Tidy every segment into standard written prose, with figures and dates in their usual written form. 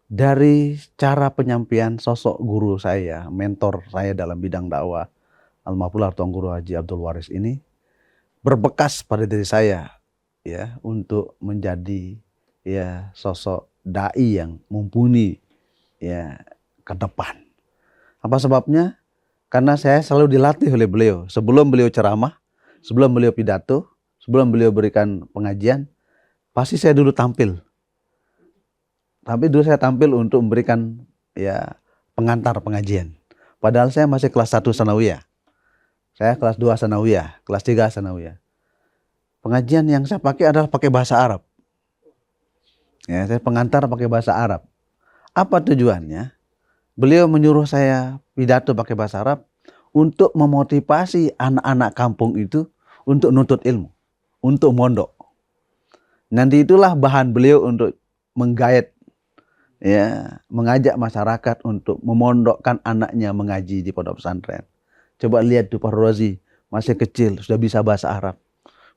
Dari cara penyampaian sosok guru saya, mentor saya dalam bidang dakwah, Almarhum Tuan Guru Haji Abdul Waris ini berbekas pada diri saya ya untuk menjadi ya sosok dai yang mumpuni ya ke depan. Apa sebabnya? Karena saya selalu dilatih oleh beliau. Sebelum beliau ceramah, sebelum beliau pidato, sebelum beliau berikan pengajian, pasti saya dulu tampil. Tapi dulu saya tampil untuk memberikan ya pengantar pengajian. Padahal saya masih kelas 1 sanawiyah. Saya kelas 2 sanawiyah, kelas 3 sanawiyah. Pengajian yang saya pakai adalah pakai bahasa Arab. Ya, saya pengantar pakai bahasa Arab. Apa tujuannya? Beliau menyuruh saya pidato pakai bahasa Arab untuk memotivasi anak-anak kampung itu untuk nuntut ilmu, untuk mondok. Nanti itulah bahan beliau untuk menggait ya, mengajak masyarakat untuk memondokkan anaknya mengaji di pondok pesantren. Coba lihat tuh Pak Rozi, masih kecil sudah bisa bahasa Arab,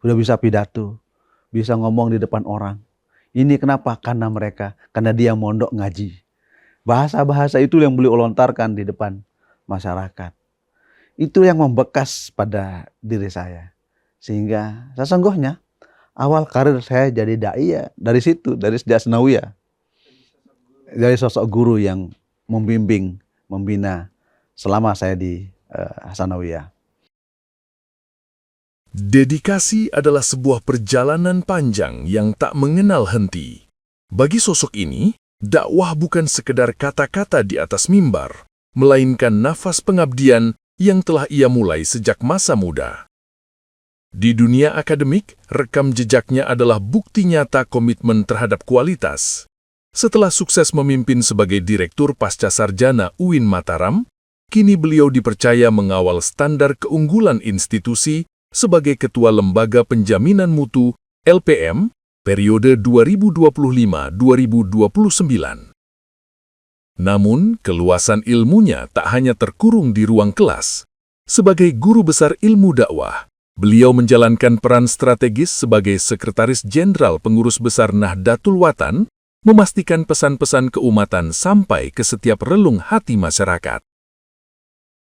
sudah bisa pidato, bisa ngomong di depan orang. Ini kenapa? Karena dia mondok ngaji. Bahasa-bahasa itu yang beliau lontarkan di depan masyarakat. Itu yang membekas pada diri saya. Sehingga sesungguhnya awal karir saya jadi dai ya dari situ, dari sejak sanawiyah. Dari sosok guru yang membimbing, membina selama saya di sanawiyah. Dedikasi adalah sebuah perjalanan panjang yang tak mengenal henti. Bagi sosok ini, dakwah bukan sekedar kata-kata di atas mimbar, melainkan nafas pengabdian yang telah ia mulai sejak masa muda. Di dunia akademik, rekam jejaknya adalah bukti nyata komitmen terhadap kualitas. Setelah sukses memimpin sebagai Direktur Pasca Sarjana UIN Mataram, kini beliau dipercaya mengawal standar keunggulan institusi sebagai Ketua Lembaga Penjaminan Mutu LPM periode 2025-2029. Namun, keluasan ilmunya tak hanya terkurung di ruang kelas. Sebagai guru besar ilmu dakwah, beliau menjalankan peran strategis sebagai Sekretaris Jenderal Pengurus Besar Nahdlatul Watan, memastikan pesan-pesan keumatan sampai ke setiap relung hati masyarakat.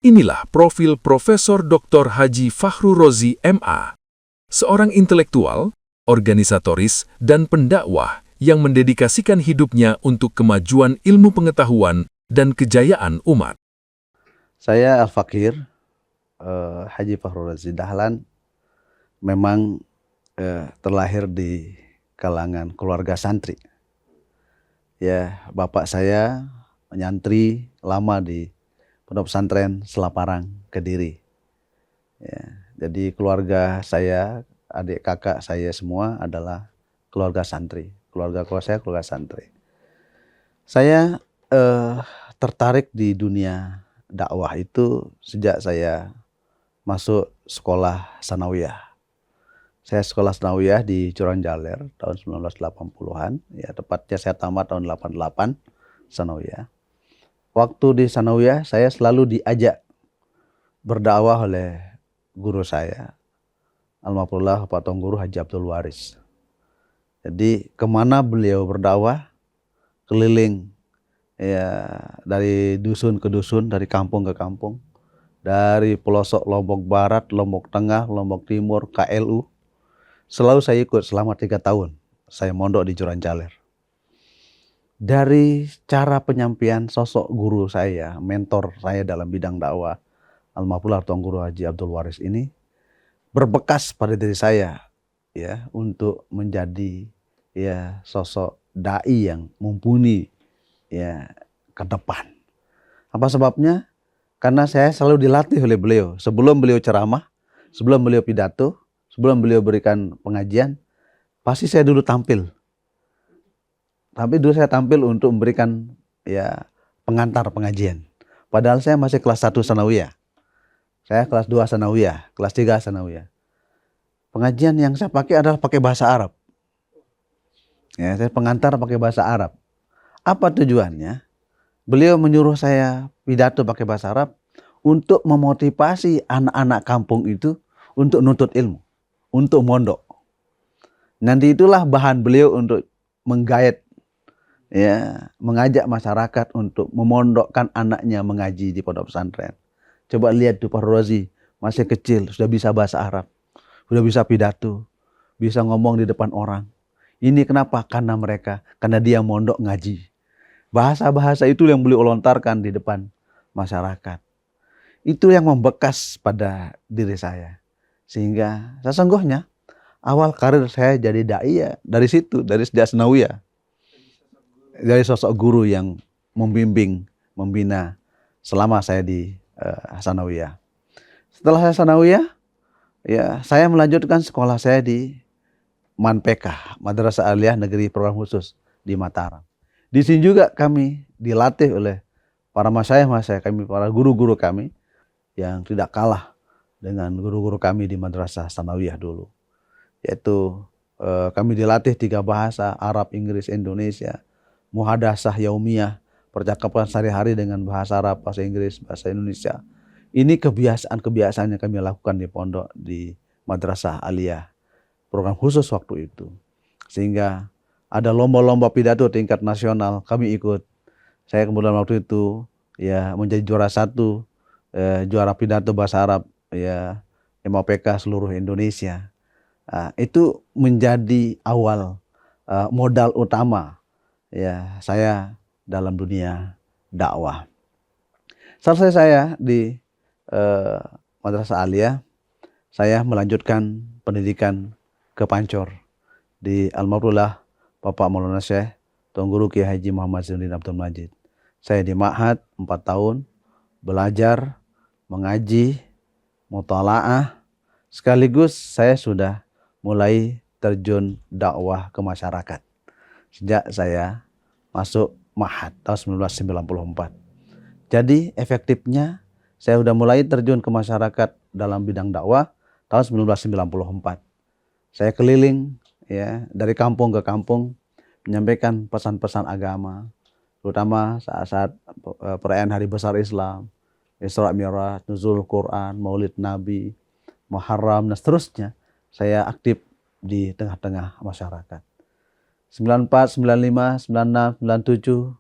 Inilah profil Profesor Dr. Haji Fakhru Rozi MA, seorang intelektual, organisatoris, dan pendakwah yang mendedikasikan hidupnya untuk kemajuan ilmu pengetahuan dan kejayaan umat. Saya Al-Fakir, Haji Fakhru Rozi Dahlan, memang terlahir di kalangan keluarga santri. Ya, bapak saya menyantri lama di pondok pesantren Selaparang, Kediri. Ya, jadi keluarga saya, adik kakak saya semua adalah keluarga santri. Keluarga saya keluarga santri. Saya tertarik di dunia dakwah itu sejak saya masuk sekolah sanawiyah. Saya sekolah sanawiyah di Curanjaler tahun 1980-an, ya tepatnya saya tamat tahun 88 sanawiyah. Waktu di sanawiyah saya selalu diajak berdakwah oleh guru saya, almarhum Pak Tuan Guru Haji Abdul Waris. Jadi kemana beliau berdakwah, keliling ya dari dusun ke dusun, dari kampung ke kampung, dari pelosok Lombok Barat, Lombok Tengah, Lombok Timur, KLU. Selalu saya ikut selama 3 tahun. Saya mondok di Curanjaler. Dari cara penyampaian sosok guru saya, mentor saya dalam bidang dakwah, Almarhum Tuan Guru Haji Abdul Waris ini berbekas pada diri saya ya untuk menjadi ya sosok dai yang mumpuni ya ke depan. Apa sebabnya? Karena saya selalu dilatih oleh beliau. Sebelum beliau ceramah, sebelum beliau pidato, sebelum beliau berikan pengajian, pasti saya dulu tampil. Tapi dulu saya tampil untuk memberikan ya pengantar pengajian. Padahal saya masih kelas 1 sanawiyah. Saya kelas 2 sanawiyah, kelas 3 sanawiyah. Pengajian yang saya pakai adalah pakai bahasa Arab. Ya, saya pengantar pakai bahasa Arab. Apa tujuannya? Beliau menyuruh saya pidato pakai bahasa Arab untuk memotivasi anak-anak kampung itu untuk nuntut ilmu, untuk mondok. Nanti itulah bahan beliau untuk menggait ya mengajak masyarakat untuk memondokkan anaknya mengaji di pondok pesantren. Coba lihat tuh Pak Rozi, masih kecil sudah bisa bahasa Arab, sudah bisa pidato, bisa ngomong di depan orang. Ini kenapa? Karena dia mondok ngaji. Bahasa-bahasa itu yang beliau lontarkan di depan masyarakat. Itu yang membekas pada diri saya. Sehingga sesungguhnya awal karir saya jadi dai ya dari situ, dari sejak Sanawiyah. Dari sosok guru yang membimbing, membina selama saya di Sanawiyah. Setelah saya Sanawiyah, ya saya melanjutkan sekolah saya di Manpeka, Madrasah Aliyah Negeri Program Khusus di Mataram. Di sini juga kami dilatih oleh para masyayikh kami, para guru-guru kami yang tidak kalah dengan guru-guru kami di Madrasah Sanawiyah dulu. Yaitu kami dilatih 3 bahasa, Arab, Inggris, Indonesia, muhadasah yaumiyah, percakapan sehari-hari dengan bahasa Arab, bahasa Inggris, bahasa Indonesia. Ini kebiasaan-kebiasaan yang kami lakukan di pondok di Madrasah Aliyah, program khusus waktu itu. Sehingga ada lomba-lomba pidato tingkat nasional, kami ikut. Saya kemudian waktu itu ya menjadi juara 1, juara pidato bahasa Arab ya MOPK seluruh Indonesia. Itu menjadi awal modal utama ya saya dalam dunia dakwah. Selesai saya di Madrasah Aliyah, saya melanjutkan pendidikan ke Pancor di Al-Mabrullah Bapak Maulana Syekh Tuan Guru Kiai Haji Muhammad Zainuddin Abdul Majid. Saya di Ma'had 4 tahun belajar, mengaji, mutalaah, sekaligus saya sudah mulai terjun dakwah ke masyarakat sejak saya masuk Ma'had tahun 1994. Jadi efektifnya saya sudah mulai terjun ke masyarakat dalam bidang dakwah tahun 1994. Saya keliling ya dari kampung ke kampung menyampaikan pesan-pesan agama, terutama saat-saat perayaan Hari Besar Islam, Isra Mi'raj, Nuzul Quran, Maulid Nabi, Muharram dan seterusnya. Saya aktif di tengah-tengah masyarakat. 94, 95, 96, 97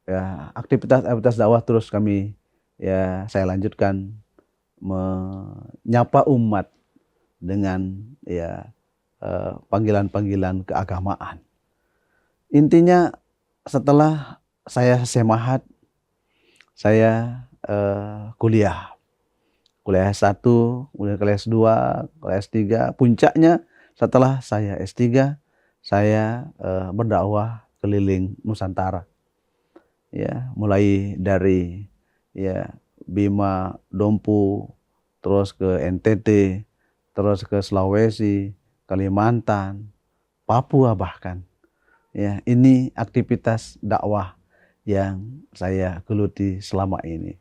ya aktivitas dakwah terus kami ya saya lanjutkan menyapa umat dengan ya panggilan-panggilan keagamaan. Intinya setelah saya selesai Ma'had, saya kuliah S1, kemudian kelas S2, kelas S3. Puncaknya setelah saya S3, saya berdakwah keliling Nusantara. Ya, mulai dari ya Bima, Dompu, terus ke NTT, terus ke Sulawesi, Kalimantan, Papua bahkan. Ya, ini aktivitas dakwah yang saya geluti selama ini.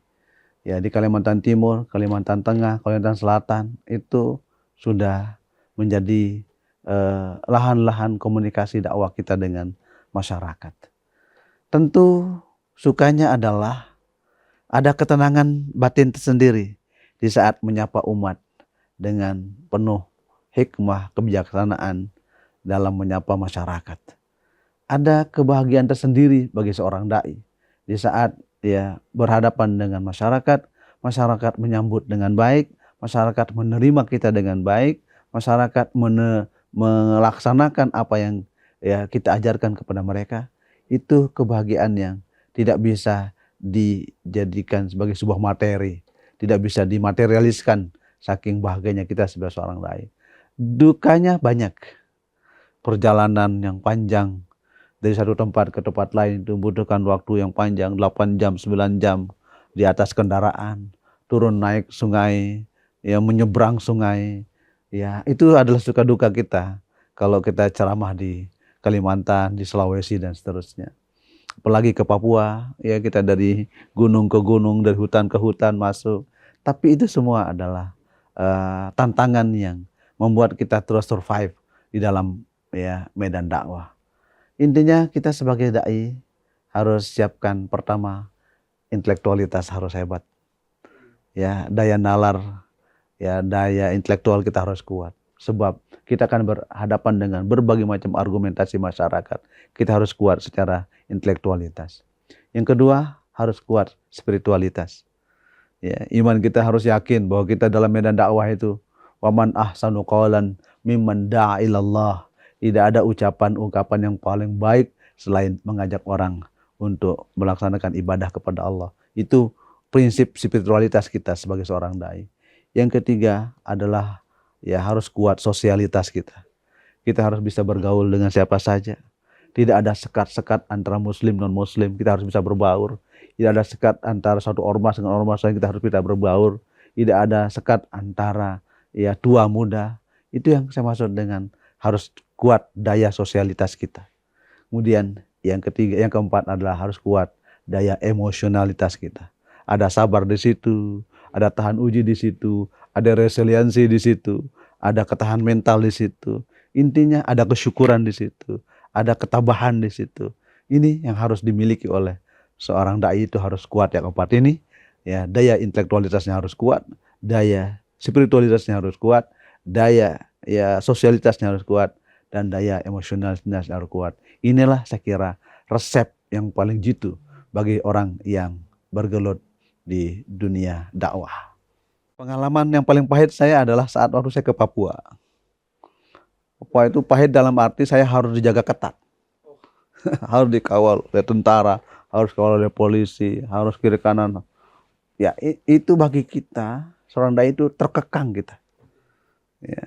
Ya, di Kalimantan Timur, Kalimantan Tengah, Kalimantan Selatan itu sudah menjadi lahan-lahan komunikasi dakwah kita dengan masyarakat. Tentu sukanya adalah ada ketenangan batin tersendiri di saat menyapa umat dengan penuh hikmah, kebijaksanaan dalam menyapa masyarakat. Ada kebahagiaan tersendiri bagi seorang dai di saat dia berhadapan dengan masyarakat, masyarakat menyambut dengan baik, masyarakat menerima kita dengan baik, masyarakat melaksanakan apa yang ya kita ajarkan kepada mereka. Itu kebahagiaan yang tidak bisa dijadikan sebagai sebuah materi, tidak bisa dimaterialiskan saking bahagianya kita sebagai seorang dai. Dukanya banyak, perjalanan yang panjang dari satu tempat ke tempat lain itu membutuhkan waktu yang panjang, 8 jam, 9 jam di atas kendaraan, turun naik sungai, ya menyeberang sungai. Ya, itu adalah suka duka kita kalau kita ceramah di Kalimantan, di Sulawesi dan seterusnya. Apalagi ke Papua, ya kita dari gunung ke gunung, dari hutan ke hutan masuk. Tapi itu semua adalah tantangan yang membuat kita terus survive di dalam ya medan dakwah. Intinya kita sebagai dai harus siapkan pertama intelektualitas harus hebat. Ya, daya nalar, ya daya intelektual kita harus kuat. Sebab kita akan berhadapan dengan berbagai macam argumentasi masyarakat. Kita harus kuat secara intelektualitas. Yang kedua, harus kuat spiritualitas. Ya, iman kita harus yakin bahwa kita dalam medan dakwah itu waman ahsanu qawlan mimman da'a ilallah. Tidak ada ucapan-ungkapan yang paling baik selain mengajak orang untuk melaksanakan ibadah kepada Allah. Itu prinsip spiritualitas kita sebagai seorang dai. Yang ketiga adalah ya harus kuat sosialitas kita. Kita harus bisa bergaul dengan siapa saja. Tidak ada sekat-sekat antara muslim non muslim, kita harus bisa berbaur. Tidak ada sekat antara satu ormas dengan ormas lain, kita harus bisa berbaur. Tidak ada sekat antara ya tua muda. Itu yang saya maksud dengan harus kuat daya sosialitas kita. Kemudian yang ketiga, yang keempat adalah harus kuat daya emosionalitas kita. Ada sabar di situ, ada tahan uji di situ, ada resiliensi di situ, ada ketahanan mental di situ. Intinya ada kesyukuran di situ, ada ketabahan di situ. Ini yang harus dimiliki oleh seorang dai, itu harus kuat yang keempat ini. Ya, daya intelektualitasnya harus kuat, daya spiritualitasnya harus kuat, daya ya sosialitasnya harus kuat, dan daya emosionalitasnya harus kuat. Inilah saya kira resep yang paling jitu bagi orang yang bergelut di dunia dakwah. Pengalaman yang paling pahit saya adalah saat waktu saya ke Papua. Papua itu pahit dalam arti saya harus dijaga ketat. Harus dikawal oleh tentara, harus dikawal oleh polisi, harus kiri kanan. Ya, itu bagi kita, seorang dai itu terkekang kita. Ya,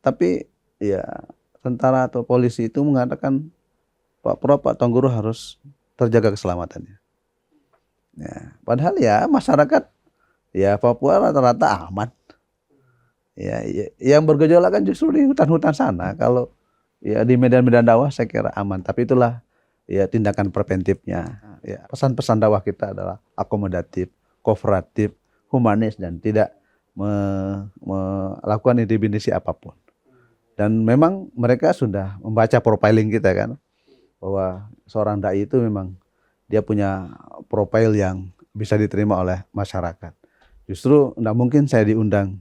tapi ya tentara atau polisi itu mengatakan Pak Prof, Pak Tuan Guru harus terjaga keselamatannya. Ya, padahal ya masyarakat ya Papua rata-rata aman. Ya, yang bergejolak kan justru di hutan-hutan sana. Kalau ya di medan-medan dakwah saya kira aman. Tapi itulah ya tindakan preventifnya. Ya, pesan-pesan dakwah kita adalah akomodatif, kooperatif, humanis, dan tidak melakukan intimidasi apapun. Dan memang mereka sudah membaca profiling kita kan, bahwa seorang dai itu memang dia punya profil yang bisa diterima oleh masyarakat. Justru tidak mungkin saya diundang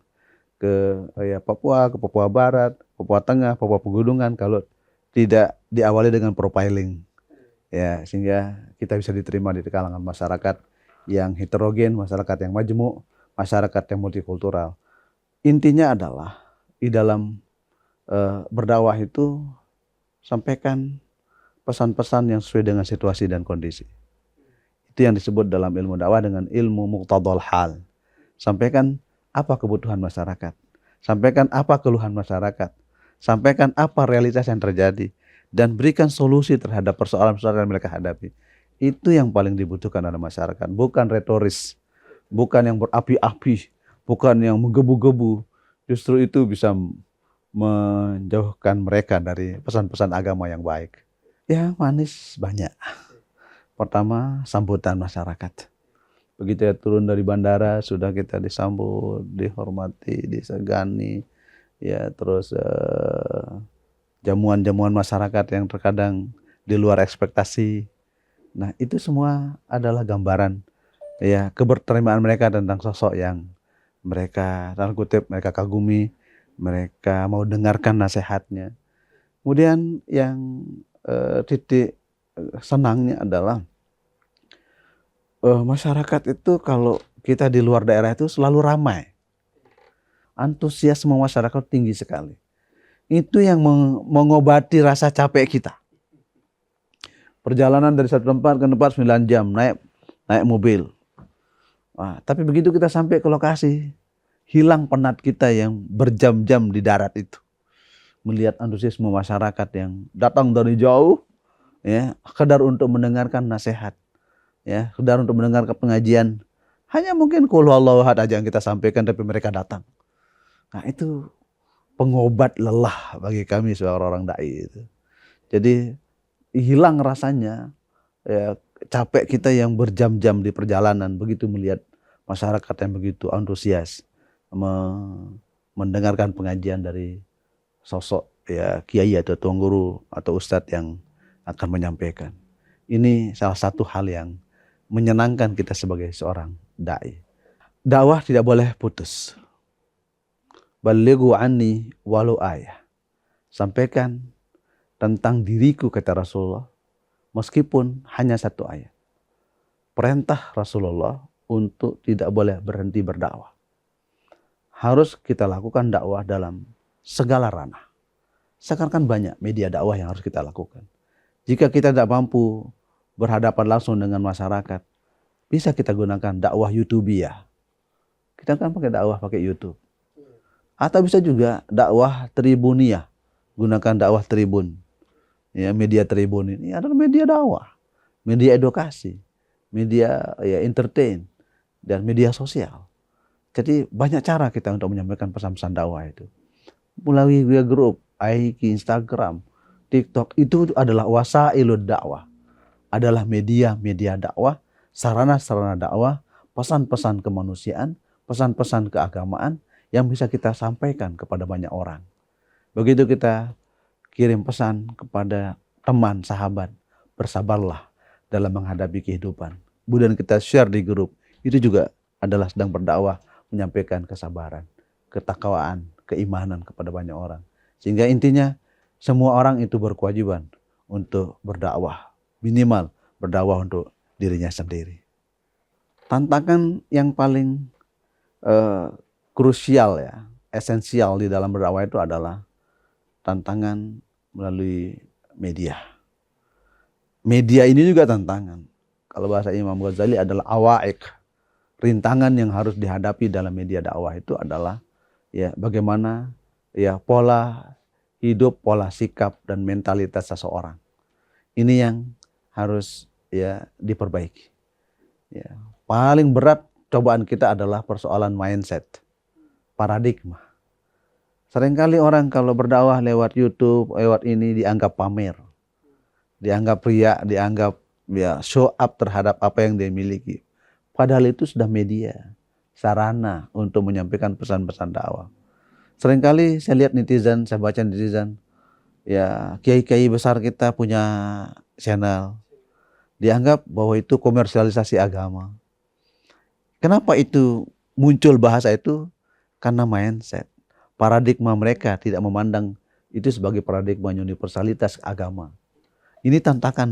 ke Papua, ke Papua Barat, Papua Tengah, Papua Pegunungan kalau tidak diawali dengan profiling. Ya, sehingga kita bisa diterima di kalangan masyarakat yang heterogen, masyarakat yang majemuk, masyarakat yang multikultural. Intinya adalah di dalam berdakwah itu sampaikan pesan-pesan yang sesuai dengan situasi dan kondisi. Itu yang disebut dalam ilmu dakwah dengan ilmu muqtadal hal. Sampaikan apa kebutuhan masyarakat, sampaikan apa keluhan masyarakat, sampaikan apa realitas yang terjadi, dan berikan solusi terhadap persoalan-persoalan yang mereka hadapi. Itu yang paling dibutuhkan oleh masyarakat, bukan retoris, bukan yang berapi-api, bukan yang menggebu-gebu. Justru itu bisa menjauhkan mereka dari pesan-pesan agama yang baik. Ya, manis banyak. Pertama, sambutan masyarakat. Begitu ya turun dari bandara, sudah kita disambut, dihormati, disegani. Ya, terus jamuan-jamuan masyarakat yang terkadang di luar ekspektasi. Nah, itu semua adalah gambaran ya keberterimaan mereka tentang sosok yang mereka tanda kutip mereka kagumi, mereka mau dengarkan nasihatnya. Kemudian yang titik senangnya adalah masyarakat itu kalau kita di luar daerah itu selalu ramai. Antusiasme masyarakat tinggi sekali. Itu yang mengobati rasa capek kita. Perjalanan dari satu tempat ke tempat 9 jam naik mobil. Nah, tapi begitu kita sampai ke lokasi, hilang penat kita yang berjam-jam di darat itu. Melihat antusiasme masyarakat yang datang dari jauh, ya, sekedar untuk mendengarkan nasihat, ya, sekedar untuk mendengarkan pengajian. Hanya mungkin qul huwallahu ahad aja yang kita sampaikan, tapi mereka datang. Nah, itu pengobat lelah bagi kami sebagai orang dai itu. Jadi hilang rasanya ya, capek kita yang berjam-jam di perjalanan begitu melihat masyarakat yang begitu antusias mendengarkan pengajian dari sosok ya kiai atau tuan guru atau ustadz yang akan menyampaikan. Ini salah satu hal yang menyenangkan kita sebagai seorang dai. Dakwah tidak boleh putus. Balighu anni walau ayah. Sampaikan tentang diriku, kata Rasulullah, meskipun hanya satu ayat. Perintah Rasulullah untuk tidak boleh berhenti berdakwah. Harus kita lakukan dakwah dalam segala ranah. Sekarang kan banyak media dakwah yang harus kita lakukan. Jika kita tidak mampu berhadapan langsung dengan masyarakat, bisa kita gunakan dakwah YouTubiah. Kita kan pakai dakwah pakai YouTube. Atau bisa juga dakwah Tribuniyah, gunakan dakwah Tribun. Ya, media Tribun ini adalah media dakwah, media edukasi, media ya entertain, dan media sosial. Jadi banyak cara kita untuk menyampaikan pesan-pesan dakwah itu. Melalui grup, IG, Instagram, TikTok, itu adalah wasailud dakwah. Adalah media-media dakwah, sarana-sarana dakwah, pesan-pesan kemanusiaan, pesan-pesan keagamaan yang bisa kita sampaikan kepada banyak orang. Begitu kita kirim pesan kepada teman, sahabat, bersabarlah dalam menghadapi kehidupan. Kemudian kita share di grup, itu juga adalah sedang berdakwah, menyampaikan kesabaran, ketakwaan, keimanan kepada banyak orang. Sehingga intinya semua orang itu berkewajiban untuk berdakwah, minimal berdakwah untuk dirinya sendiri. Tantangan yang paling krusial ya, esensial di dalam berdakwah itu adalah tantangan melalui media. Media ini juga tantangan. Kalau bahasa Imam Ghazali adalah awaik. Rintangan yang harus dihadapi dalam media dakwah itu adalah ya bagaimana ya pola hidup, pola sikap dan mentalitas seseorang. Ini yang harus ya diperbaiki. Ya, paling berat cobaan kita adalah persoalan mindset, paradigma. Seringkali orang kalau berdakwah lewat YouTube, lewat ini dianggap pamer, dianggap riya, dianggap ya show up terhadap apa yang dia miliki. Padahal itu sudah media, sarana untuk menyampaikan pesan-pesan dakwah. Seringkali saya lihat netizen, saya baca netizen, ya kiai-kiai besar kita punya channel, dianggap bahwa itu komersialisasi agama. Kenapa itu muncul bahasa itu? Karena mindset. Paradigma mereka tidak memandang itu sebagai paradigma universalitas agama. Ini tantangan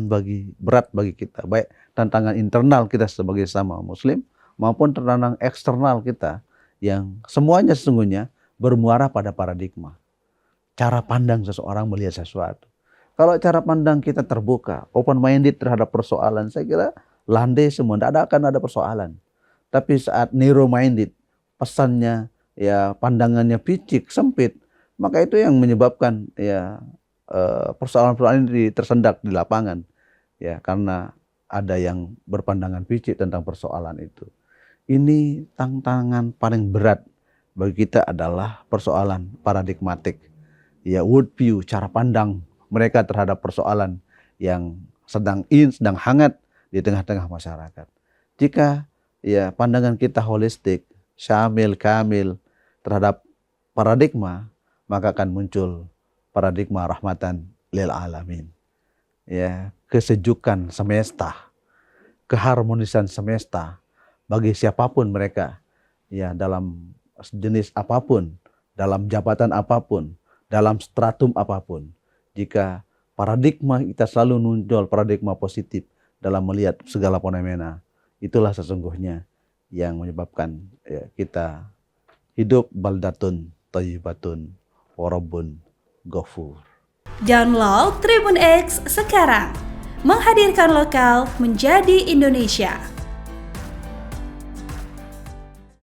berat bagi kita, baik tantangan internal kita sebagai sama muslim maupun tantangan eksternal kita yang semuanya sesungguhnya bermuara pada paradigma. Cara pandang seseorang melihat sesuatu. Kalau cara pandang kita terbuka, open minded terhadap persoalan, saya kira landai semua, tidak akan ada persoalan. Tapi saat narrow minded, pesannya ya pandangannya picik, sempit, maka itu yang menyebabkan ya persoalan-persoalan ini tersendak di lapangan ya karena ada yang berpandangan picik tentang persoalan itu. Ini tantangan paling berat bagi kita adalah persoalan paradigmatik ya, worldview, cara pandang mereka terhadap persoalan yang sedang hangat di tengah-tengah masyarakat. Jika ya pandangan kita holistik, syamil, kamil terhadap paradigma, maka akan muncul paradigma rahmatan lil alamin. Ya, kesejukan semesta, keharmonisan semesta bagi siapapun mereka, ya dalam jenis apapun, dalam jabatan apapun, dalam stratum apapun. Jika paradigma kita selalu muncul paradigma positif dalam melihat segala fenomena, itulah sesungguhnya yang menyebabkan ya, kita hidup baldatun thayyibatun wa rabbun ghafur. Download Tribun X sekarang. Menghadirkan lokal menjadi Indonesia.